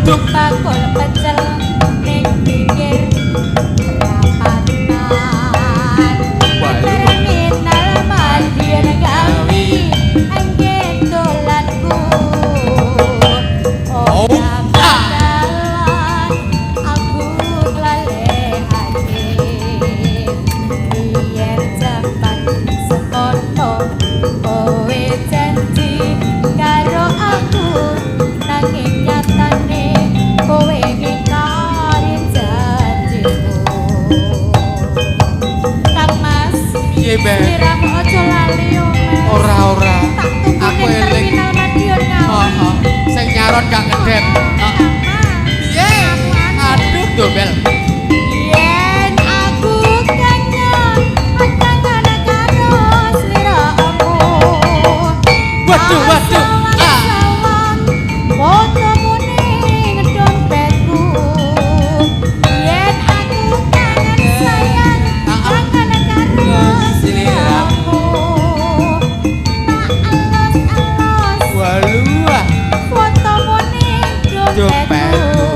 Buduk bakul pecel ning pinggir perapatan. Terminal Madiun Gawi anggen dolanku. Ora bakalan aku glalekake. Biyen jaman sekono kowe janji karo aku nanging nyatane kowe ngingkari janjimu. Kang Mas, piye, Mbak? Siramu aja lali yo, Mas. Ora. Aku eling. Terminal Madiun Ngawi. Sing nyaron gak kedep. Piye? Aduh, dobel. Yen aku kangen pandangan karo sliramu. Waduh. Fotomu ning dompetku. Yen aku kangen sayang kangen karo sliramu. Tak Waluh. fotomu ning dompetku.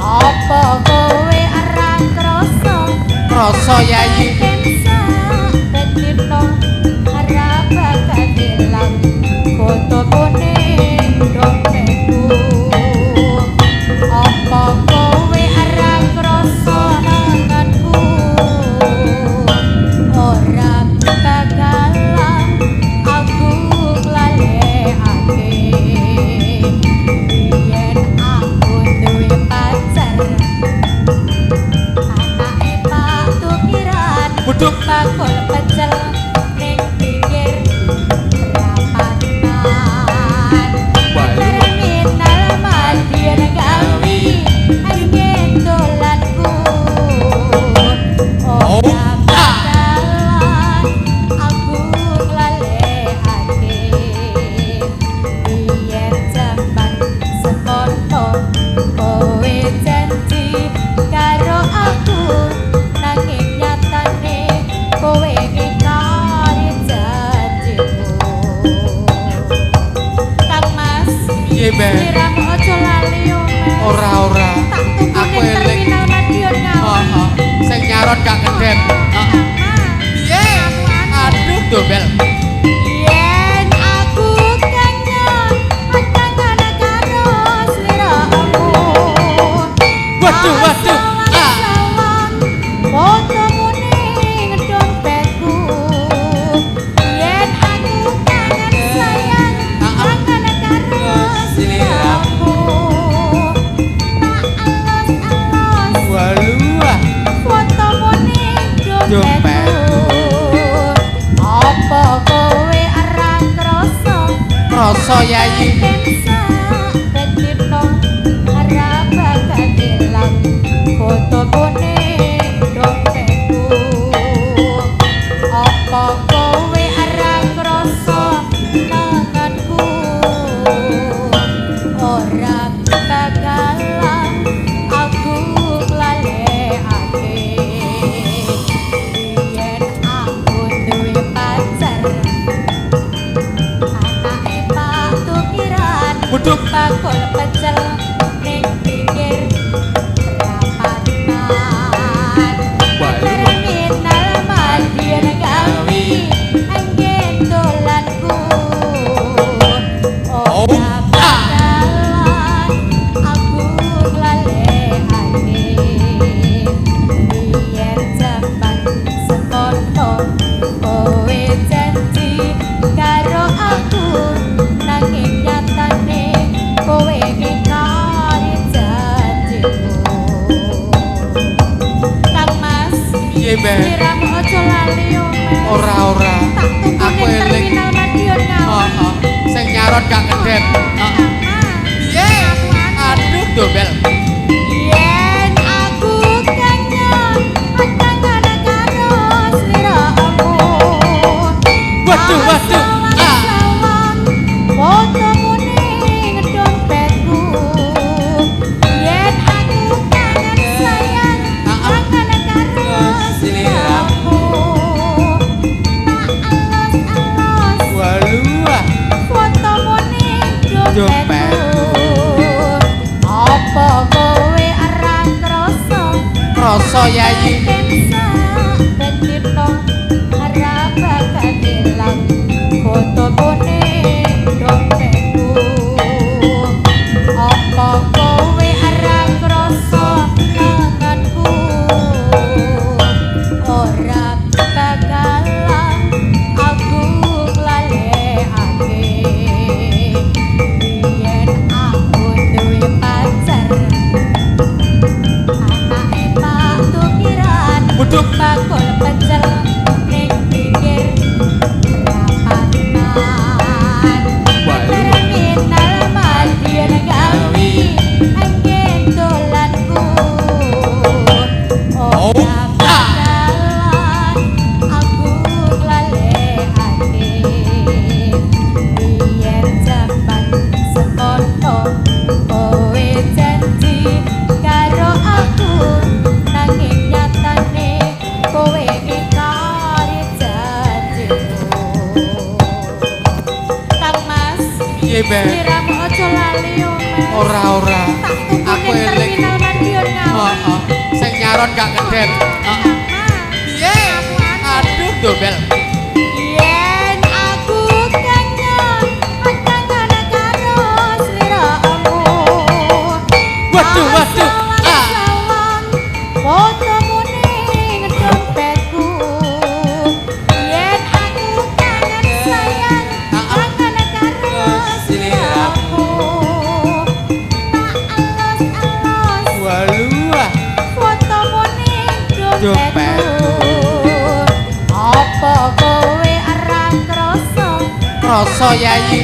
Apa kowe ora krasa Krasa yayi. Buduk bakul pecel ning pinggir perapatan. Terminal Madiun Gawi anggen dolanku. Ora bakalan aku glalekake. Biyen jaman sekono kowe janji karo aku nanging nyatane kowe ngingkari janjimu. Kang Mas, piye, Mbak? siramu aja lali yo, Mas. Ora. Aku Aku eling. Terminal Madiun Ngawi. Sing nyaron gak kedep. Piye? Aduh, dobel. Yen aku kangen pandangan karo sliramu. Waduh. Fotomu ning dompetku. Yen aku kangen sayang kangen karo sliramu. Tak Waluh. fotomu ning dompetku. Apa kowe ora krasa Krasa yayi. Buduk bakul pecel ning pinggir perapatan. Terminal Madiun Gawi anggen dolanku. Ora bakalan aku glalekake. Biyen jaman sekono kowe janji karo aku nanging nyatane kowe ngingkari janjimu. Kang Mas, piye, Mbak? siramu aja lali yo, Mas. Ora. Aku eling. Terminal Madiun Ngawi. Sing nyaron gak kedep. Piye? Aduh, dobel. Yen aku kangen pandangan karo sliramu. Waduh. Fotomu ning dompetku. Yen aku kangen sayang kangen karo sliramu. Tak Waluh. fotomu ning dompetku. krasa yayi ben dino harap bakal ilang foto kuning dompetku apa kowe arep krasa kangenku ora bakalan aku nglalekake yen aku duwe pacar anake Pak Tukiran Waduh. bakul pecel ning pinggir rapatan terminal Madiun Gawi angin dolanku ora bakalan aku nglalekake yen jaman semono kowe janji karo aku nanging nyatane kowe ingkari janjimu Kang Mas piye Ben sliramu aja lali yo Mas ora aku eling terminal Madiun Ngawi heeh sing nyaron gak kedep heeh piye aduh dobel yen aku kangen kangen karo sliramu waduh sawang fotomu ning dompetku yen aku kangen sayang kangen karo sliramu tak alos-alos waluh fotomu ning dompetku Dompetku. apa kowe ora krasa krasa yayi